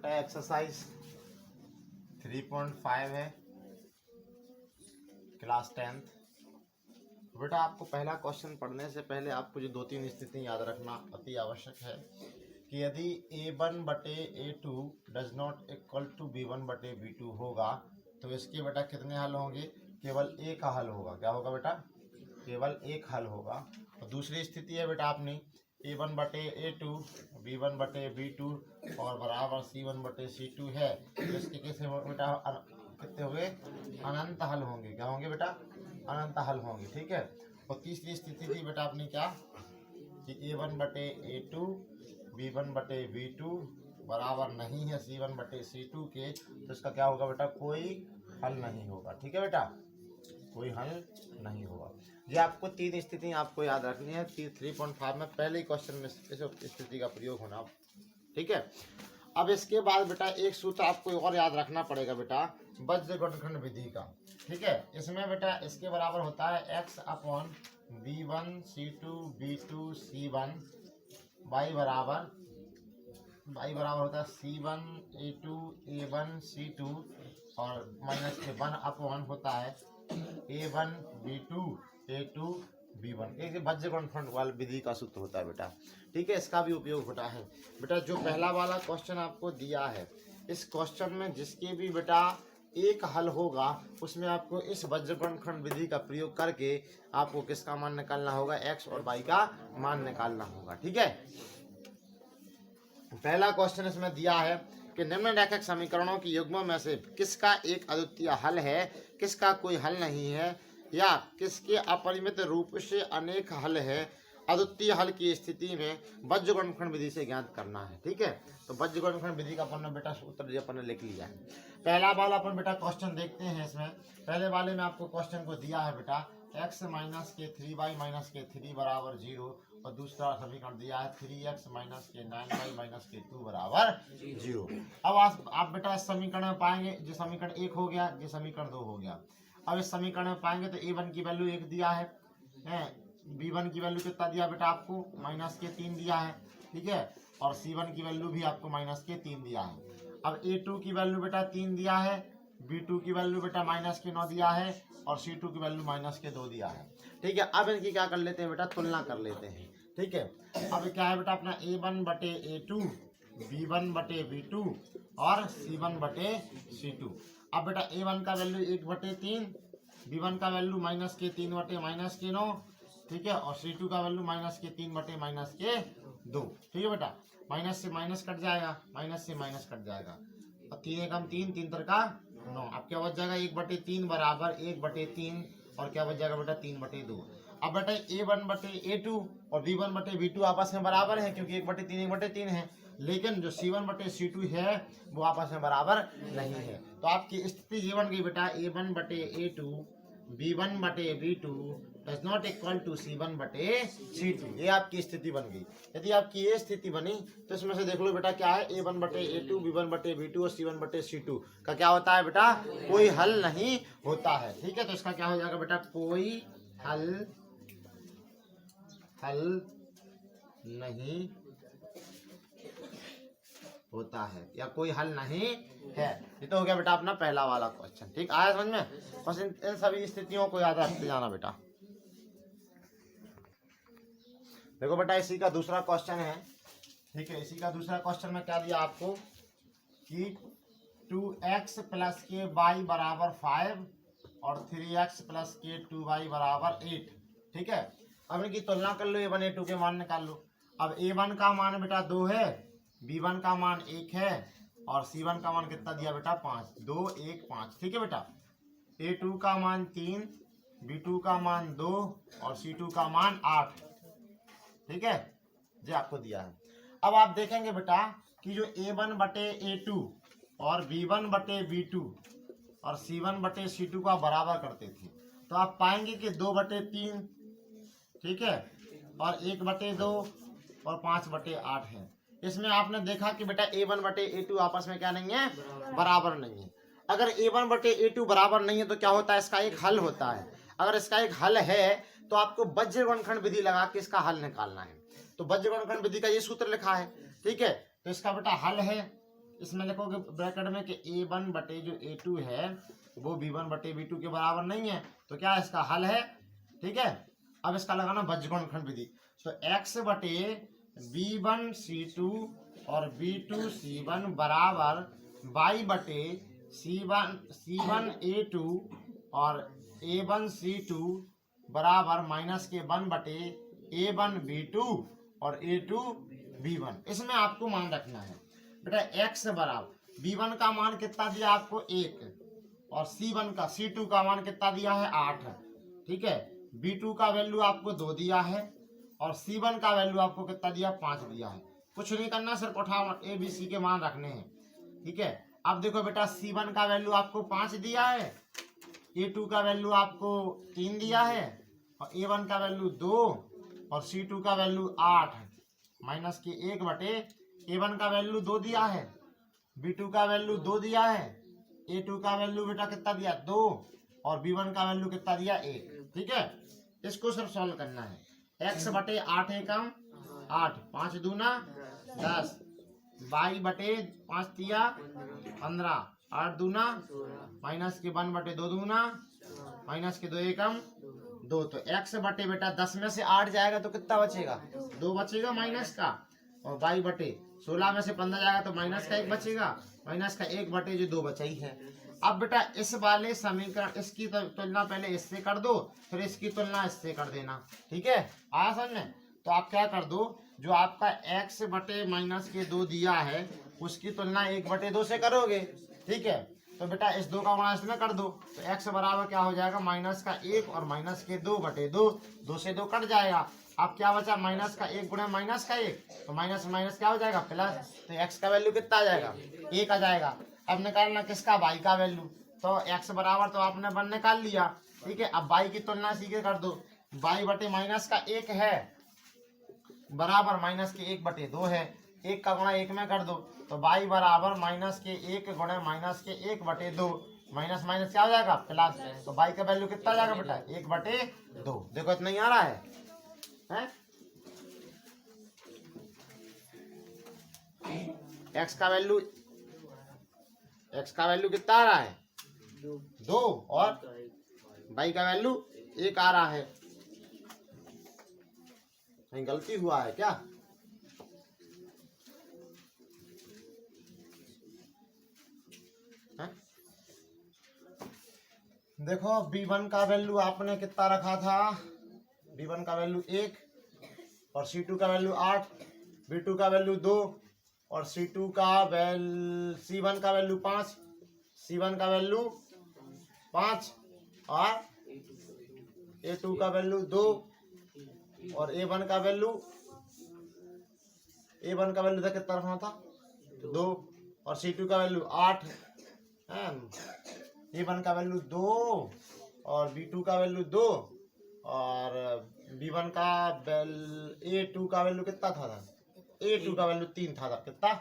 बेटा एक्सरसाइज 3.5 है, class 10th। बेटा आपको पहला क्वेश्चन पढ़ने से पहले आपको जो 2-3 स्थिति याद रखना अति आवश्यक है कि यदि a1 बटे a2 does not equal to b1 बटे b2 होगा तो इसके बेटा कितने हल होंगे? केवल एक हल होगा। क्या होगा बेटा? केवल एक हल होगा। और दूसरी स्थिति है बेटा अपनी a1 बटे a2 b1 बटे b2 और बराबर c1 बटे c2 है, तो इसके कैसे बेटा कितने होंगे? अनंत हल होंगे। क्या होंगे बेटा? अनंत हल होंगे। ठीक है। और तीसरी स्थिति थी बेटा अपनी क्या कि a1 बटे a2 b1 बटे b2 बराबर नहीं है c1 बटे c2 के, तो इसका क्या होगा बेटा? कोई हल नहीं होगा। ठीक है बेटा, कोई हल नहीं होगा। ये आपको 3 स्थिति आपको याद रखनी है। 3.5 में पहले ही क्वेश्चन में इस स्थिति का प्रयोग होना। ठीक है। अब इसके बाद बेटा एक सूत्र आपको और याद रखना पड़ेगा बेटा, वज्र गुणनखंड विधि का। ठीक है। इसमें बेटा इसके बराबर होता है x upon b1 c2 b2 c1 y बराबर होता है c1 a2 a1 c2 और माइनस के 1 अपॉन होता है a1 b2 a2 b1। एक वज्र गुणनखंड वाली विधि का सूत्र होता है बेटा। ठीक है। इसका भी उपयोग होता है बेटा। जो पहला वाला क्वेश्चन आपको दिया है, इस क्वेश्चन में जिसके भी बेटा एक हल होगा उसमें आपको इस वज्र गुणनखंड विधि का प्रयोग करके आपको किसका मान निकालना होगा? x और y का मान निकालना होगा। ठीक है। पहला क्वेश्चन इसमें दिया है कि निम्नलिखित समीकरणों की युग्मों में से किसका एक अद्वितीय हल है, किसका कोई हल नहीं है, या किसके अपरिमित रूप से अनेक हल है। अद्वितीय हल की स्थिति में वज्र गुणनखंड विधि से ज्ञात करना है। ठीक है। तो वज्र गुणनखंड विधि का अपन ने बेटा सूत्र अपन ने लिख लिया है। पहला वाला अपन बेटा क्वेश्चन देखते हैं। इसमें पहले वाले में आपको क्वेश्चन को दिया है बेटा x माइनस के 3y माइनस के 3 बराबर 0 और दूसरा समीकरण दिया है 3x माइनस के 9y माइनस के 2 बराबर 0। अब आप बेटा इस समीकरण में पाएंगे, जो समीकरण 1 हो गया, जो समीकरण 2 हो गया। अब इस समीकरण में पाएंगे तो a1 की वैल्यू 1 दिया है, b1 की वैल्यू कितना दिया बेटा आपको? माइनस के 3 दिया है। ठीक है। और c1 की वैल्यू भी आपको माइनस के 3 दिया है। अब a2 की वैल्यू बेटा 3 दिया है, b2 की वैल्यू बेटा माइनस के 9 दिया है और c2 की वैल्यू माइनस के 2 दिया है। ठीक है। अब इनकी क्या कर लेते हैं बेटा? तुलना कर लेते हैं। ठीक है। अब क्या है बेटा अपना a1 बटे a2 b1 बटे b2 और c1 बटे c2। अब बेटा a1 का वैल्यू 1 बटे 3, b1 का वैल्यू माइनस के 3 बटे माइनस के 9। ठीक है। और c2 का वैल्यू माइनस के 3 बटे माइनस के 2। ठीक है बेटा। माइनस से माइनस कट जाएगा, माइनस से माइनस कट जाएगा। और 3 एकम 3, 3 तर का 9। अब क्या बच जाएगा? 1 बटे 3 बराबर 1 बटे 3 और क्या बच जाएगा बेटा? 3 बटे 2। अब बेटा a1 बटे a2 और b1 बटे b2 आपस में बराबर है क्योंकि 1 बटे 3 1 बटे 3 है, लेकिन जो c1 बटे c2 है वो आपस में बराबर नहीं है। तो आपकी स्थिति ये बन गई बेटा a1 बटे a2 b1 बटे b2 does not equal to c1 बटे c2। ये आपकी स्थिति बन गई। यदि आपकी ये स्थिति बनी तो इसमें से देख लो बेटा क्या है? a1 बटे a2 b1 बटे b2 और c1 बटे c2 का क्या होता है बेटा? कोई हल नहीं होता है। ठीक है। तो इसका क्या हो जाएगा बेटा? कोई हल नहीं होता है या कोई हल नहीं है। ये तो हो गया बेटा अपना पहला वाला क्वेश्चन। ठीक आया समझ में? बस इन सभी स्थितियों को याद रखते जाना बेटा। देखो बेटा इसी का दूसरा क्वेश्चन है। ठीक है। इसी का दूसरा क्वेश्चन में क्या दिया आपको कि 2x प्लस के y बराबर 5 और 3x प्लस के 2y बराबर 8। ठीक है। अब इनकी तुलना कर लो, a1 a2 के मान निकाल लो। अब a1 का मान बेटा 2 है, b1 का मान 1 है और c1 का मान कितना दिया बेटा? 5। 2 1 5। ठीक है बेटा। a2 का मान 3, b2 का मान 2 और c2 का मान 8। ठीक है। ये आपको दिया है। अब आप देखेंगे बेटा कि जो a1 बटे a2 और b1 बटे b2 और c1 बटे c2 का बराबर करते थे तो आप पाएंगे कि 2 बटे 3, ठीक है, और 1 बटे 2 और 5 बटे 8 है। इसमें आपने देखा कि बेटा a1 बटे a2 आपस में क्या नहीं है? बराबर नहीं है। अगर a1 बटे a2 बराबर नहीं है तो क्या होता है? इसका एक हल होता है। अगर इसका एक हल है तो आपको वज्र गुणनखंड विधि लगा के इसका हल निकालना है। तो वज्र गुणनखंड विधि का ये सूत्र लिखा है। ठीक है। तो इसका बेटा हल है इसमें लिखोगे ब्रैकेट में कि A1 बटे जो A2 है वो B1 बटे B2 के बराबर नहीं है, तो क्या इसका हल है। ठीक है, अब इसका लगाना बीजगणित विधि। तो x बटे B1C2 और B2C1 बराबर y बटे C1A2 और A1C2 बराबर माइनस के 1 बटे A1B2 और A2B1। इसमें आपको मान रखना है बेटा x बराबर B1 का मान कितना दिया आपको 1 और C2 का मान कितना दिया है 8। ठीक है, B2 का वैल्यू आपको 2 दिया है और C1 का वैल्यू आपको कितना दिया 5 दिया है। कुछ नहीं करना, सिर्फ उठा ABC के मान रखने हैं। ठीक है, अब देखो बेटा C1 का वैल्यू आपको 5 दिया है, A2 का वैल्यू आपको 3 दिया है और A1 का वैल्यू 2 और C2 का वैल्यू 8 माइनस के 1 बटे A1 का वैल्यू 2 दिया है, B2 का वैल्यू 2 दिया है, A2 का वैल्यू बेटा कितना दिया 2 और B1 का वैल्यू कितना दिया 1। ठीक है, इसको सिर्फ सॉल्व करना है। x बटे 8 एकम 8, 5 दूना 10, y बटे 5 दिया 15, 8 दूना माइनस के 1 बटे 2 दूना माइनस के 2 एकम 2। तो x बटे बेटा 10 में से 8 जाएगा तो कितना बचेगा 2 बचेगा माइनस का, और y बटे 16 में से 15 जाएगा तो माइनस का 1 बचेगा, माइनस का 1 बटे जो 2 बचा ही है। अब बेटा इस वाले समीकरण इसकी तुलना पहले इससे कर दो, फिर इसकी तुलना इससे कर देना। ठीक है, आया समझ में। तो आप क्या कर दो, जो आपका x बटे माइनस के 2 दिया है उसकी तुलना 1 बटे 2 से करोगे। ठीक है, तो बेटा इस 2 का गुणा इसमें कर दो, तो x बराबर क्या हो जाएगा माइनस का 1 और माइनस के 2 बटे 2, 2 से 2 कट जाएगा। अब क्या बचा माइनस का 1 गुणा माइनस का 1, तो माइनस माइनस क्या हो जाएगा प्लस, तो x का वैल्यू कितना आ जाएगा 1 आ जाएगा। अब निकालना किसका y का वैल्यू, तो x बराबर तो आपने 1 निकाल लिया। ठीक है, अब y की तुलना सीधे कर दो, y बटे माइनस का 1 है बराबर माइनस के 1 बटे 2 है, 1 का गुणा 1 में कर दो, तो y बराबर माइनस के 1 गुणा माइनस के 1 बटे 2, माइनस माइनस क्या हो जाएगा प्लस, तो y का वैल्यू कितना जाएगा बेटा 1 बटे 2। देखो इतना ही आ रहा है, x का वैल्यू कितना आ रहा है 2 और y का वैल्यू 1 आ रहा है। कहीं गलती हुआ है क्या? देखो B1 का वैल्यू आपने कितना रखा था, B1 का वैल्यू 1 और C2 का वैल्यू 8, B2 का वैल्यू 2 और C1 का वैल्यू 5, C1 का वैल्यू 5 और A2 का वैल्यू 2 और A1 का वैल्यू कितना रखना था 2 और C2 का वैल्यू 8 है, A1 का वैल्यू 2 और B2 का वैल्यू 2 और B1 का A2 का वैल्यू कितना था A2 का वैल्यू 3 था, कितना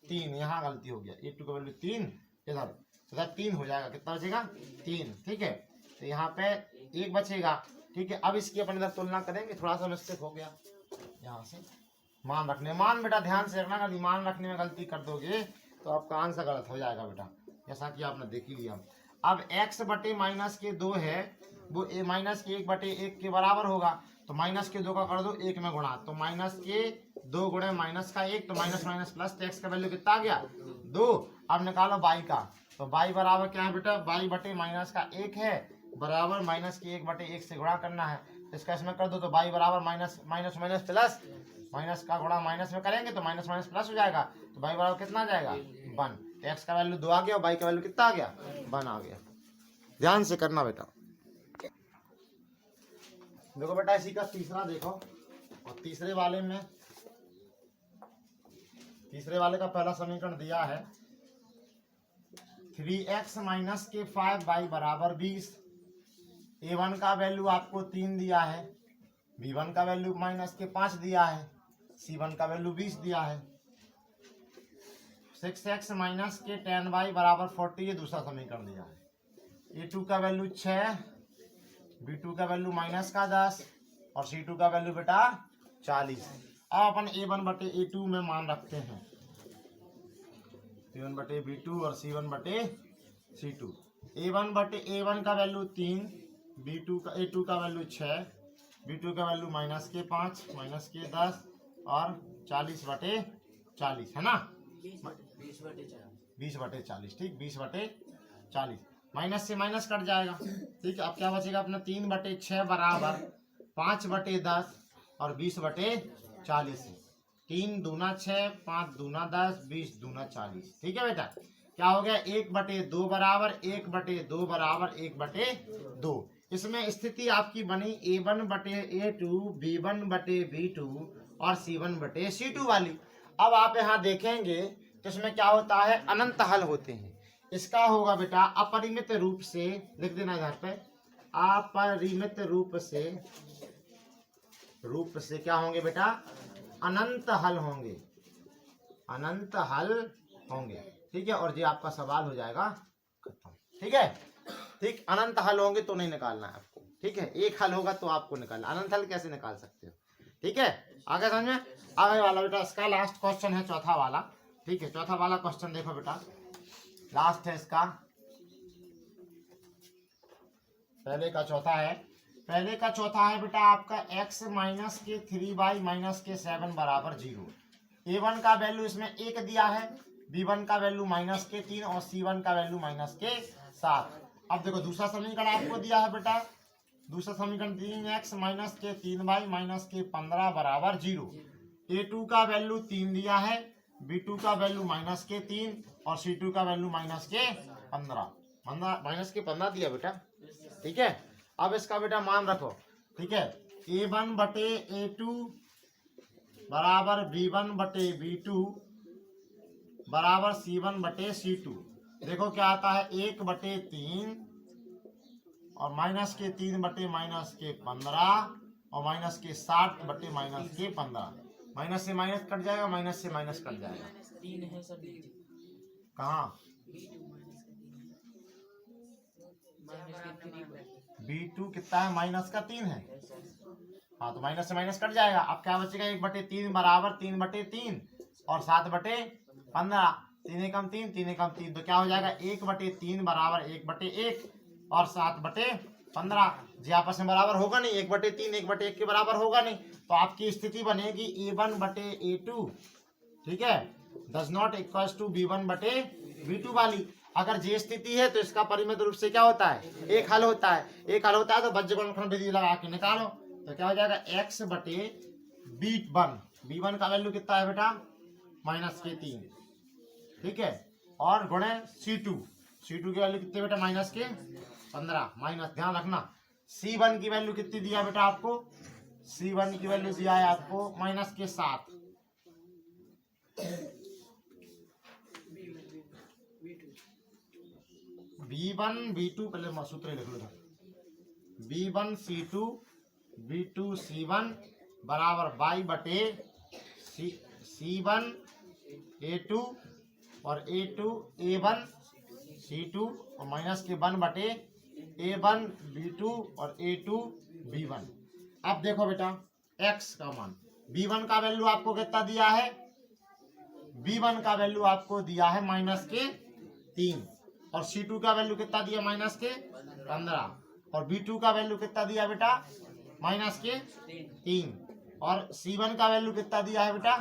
3, यहाँ गलती हो गया, A2 का वैल्यू 3 इधर, तो 3 हो जाएगा, कितना बचेगा 3। ठीक है, तो यहाँ पे 1 बचेगा। ठीक है, अब इसकी अपन इधर तुलना करेंगे, थोड़ा सा मिस्टेक हो गया यहाँ से, मान बेटा ध्यान से रखना, अगर मान रखने में गलती कर दोगे तो आपका आंसर गलत हो जाएगा बेटा, जैसा कि आपने देख ही लिया। अब x बटे माइनस के 2 है वो माइनस के 1 बटे 1 के बराबर होगा, तो माइनस के 2 का कर दो 1 में गुणा, तो माइनस के 2 गुणे माइनस का 1, तो माइनस माइनस प्लस, तो x का वैल्यू कितना आ गया 2। अब निकालो y का, तो y बराबर क्या है बेटा y बटे माइनस का 1 है बराबर माइनस के 1 बटे 1 से गुणा करना है, इसका इसमें कर दो, तो y बराबर minus minus minus plus, minus का गुणा माइनस में करेंगे तो माइनस माइनस प्लस हो जाएगा, तो y बराबर कितना आ जाएगा 1, तो x का वैल्यू 2 आ गया और y का वैल्यू कितना आ गया 1 आ गया। ध्यान से करना बेटा। देखो बेटा इसी का तीसरा देखो, और तीसरे वाले का पहला समीकरण दिया है 3x माइनस के 5y बराबर 20। A1 का वैल्यू आपको 3 दिया है, B1 का वैल्यू माइनस के 5 दिया है, C1 का वैल्यू 20 दिया है। 6x माइनस के 10y बराबर 40, ये दूसरा समीकरण दिया है। A2 का वैल्यू 6, B2 का वैल्यू माइनस का 10 और C2 का वैल्यू बेटा 40। अब अपन A1 बटे A2 में मान रखते हैं, B1/B2 और C1/C2। A1 का वैल्यू 3, A2 का वैल्यू 6, B2 का वैल्यू -5 -10 और 40/40 है ना, 20/40। ठीक, 20/40 माइनस से माइनस कट जाएगा। ठीक, अब क्या बचेगा अपना 3/6 बराबर 5/10 और 20/40। 3 दूना 6, 5 दूना 10, 20 दूना 40। ठीक है बेटा, क्या हो गया 1/2 बराबर 1/2 बराबर 1/2। इसमें स्थिति आपकी बनी A1/A2, B1/B2 और C1/C2 वाली। अब आप यहाँ देखेंगे तो इसमें क्या होता है, अनंत हल होते हैं। इसका होगा बेटा अपरिमित रूप से, लिख देना इधर पे, अपरिमित रूप से क्या होंगे बेटा, अनंत हल होंगे, अनंत हल होंगे। ठीक है, और ये आपका सवाल हो जाएगा खत्म। ठीक है, ठीक, अनंत हल होंगे तो नहीं निकालना है आपको। ठीक है, एक हल होगा तो आपको निकालना, अनंत हल कैसे निकाल सकते हो। ठीक है, आगे समझ में। आगे वाला बेटा इसका लास्ट क्वेश्चन है, चौथा वाला। ठीक है, चौथा वाला क्वेश्चन देखो बेटा, लास्ट है इसका। पहले का चौथा है बेटा आपका x माइनस के 3y माइनस के 7 बराबर 0। A1 का वैल्यू इसमें 1 दिया है, B1 का वैल्यू -3 और C1 का वैल्यू -7। अब देखो दूसरा समीकरण आपको दिया है बेटा, दूसरा समीकरण 3x माइनस के 3y माइनस के 15 बराबर 0। A2 का वैल्यू 3 दिया है, B2 का वैल्यू -3 और C2 का वैल्यू -15 दिया बेटा। ठीक है, अब इसका बेटा मान रखो। ठीक है, A1/A2 बराबर B1/B2 बराबर C1/C2। देखो क्या आता है 1/3 और -3 बटे -15 और -60/-15। माइनस से माइनस कट जाएगा, माइनस से माइनस कट जाएगा। कहाँ B2 कितना है, -3 है। हाँ, तो माइनस से माइनस कट जाएगा। अब क्या बचेगा 1/3 बराबर 3/3 और 7/15। 3 एकम 3, 3 एकम 3, तो क्या हो जाएगा 1/3 बराबर 1/1 और 7/15। जी आपस में बराबर होगा नहीं, 1/3 1/1 के बराबर होगा नहीं, तो आपकी स्थिति बनेगी A1/A2। ठीक है, does not equals to B1/B2 वाली। अगर ये स्थिति है तो इसका परिमित रूप से क्या होता है, एक हल होता है। एक हल होता है तो बज्रगुणनखंड विधि लगा के निकालो, तो क्या हो जाएगा x/B1। B1 का वैल्यू कितना है बेटा, -3। ठीक है, और गुणे C2 की वैल्यू कितनी बेटा, -15। माइनस ध्यान रखना, C1 की वैल्यू कितनी दिया बेटा आपको, C1 की वैल्यू दिया है आपको -7। B1 B2 पहले सूत्र लिख लो, B1 C2 B2 C1 बराबर C1 A2 और A2 A1 C2 और -1/A1 B2 और A2 B1। अब देखो बेटा x का मान, B1 का वैल्यू आपको कितना दिया है, B1 का वैल्यू आपको दिया है -3 और C2 का वैल्यू कितना दिया, -15 और B2 का वैल्यू कितना दिया बेटा, -3 और C1 का वैल्यू कितना दिया है बेटा,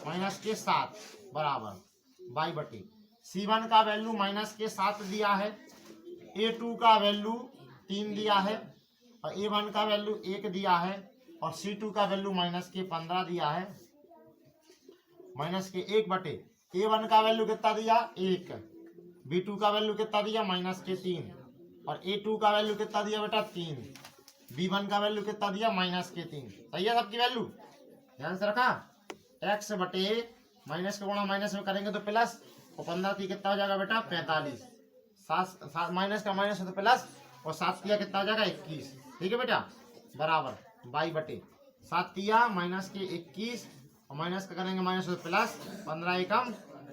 -7 बराबर y/। C1 का वैल्यू -7 दिया है, A2 का वैल्यू 3 दिया है और A1 का वैल्यू 1 दिया है और C2 का वैल्यू -15 दिया है। -1/। A1 का वैल्यू कितना दिया, 1। B2 का वैल्यू कितना दिया, -3 और A2 का वैल्यू कितना दिया बेटा, 3। B1 का वैल्यू कितना दिया, -3। सही है सबकी वैल्यू, ध्यान से रखा। x/, माइनस का गुणा माइनस में करेंगे तो प्लस, और 15 कितना हो जाएगा बेटा, 45। 7 माइनस का माइनस तो प्लस और 7 कितना हो जाएगा, 21। ठीक है बेटा, बराबर y/। 7 -21 और माइनस का करेंगे माइनस तो प्लस, 15 एकम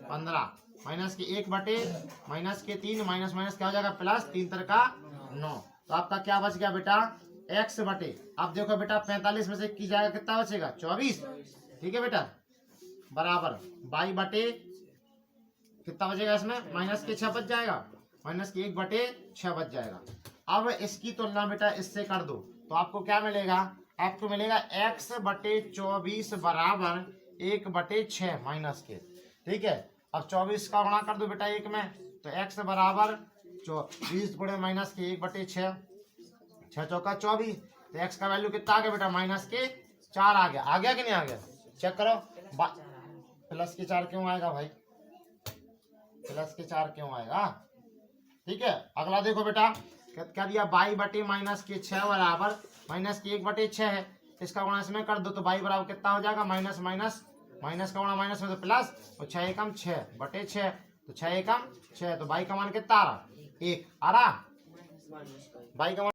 15 -1/-3 माइनस माइनस क्या हो जाएगा, प्लस 3 3 का 9। तो आपका क्या बच गया बेटा, x/। अब देखो बेटा 45 में से की जाएगा कितना बचेगा, 24। ठीक है बेटा, बराबर y/। कितना बचेगा इसमें, माइनस के 6 बच जाएगा, माइनस के 1/6 बच जाएगा। अब इसकी तुलना बेटा इससे कर दो तो आपको क्या मिलेगा, आपको मिलेगा x/24 बराबर 1/6 माइनस के। ठीक है, अब 24 का गुणा कर दो बेटा 1 में, तो x बराबर 20 गुणे माइनस के 1/6, 6 चौका 24, तो x का वैल्यू कितना आ गया बेटा, माइनस के 4 आ गया। आ गया कि नहीं आ गया, चेक करो। प्लस के 4 क्यों आएगा भाई, प्लस के 4 क्यों आएगा। ठीक है, अगला देखो बेटा क्या दिया, बाई बटे माइनस के 6 बराबर माइनस के 1/6 है, इसका गुणा इसमें कर दो तो बाई बराबर कितना हो जाएगा, माइनस माइनस माइनस का गुणा माइनस में तो प्लस, और 6 एकम 6/6, तो 6 एकम 6, तो बाई का मान कितना आ रहा, 1 आ रहा, बाई का मान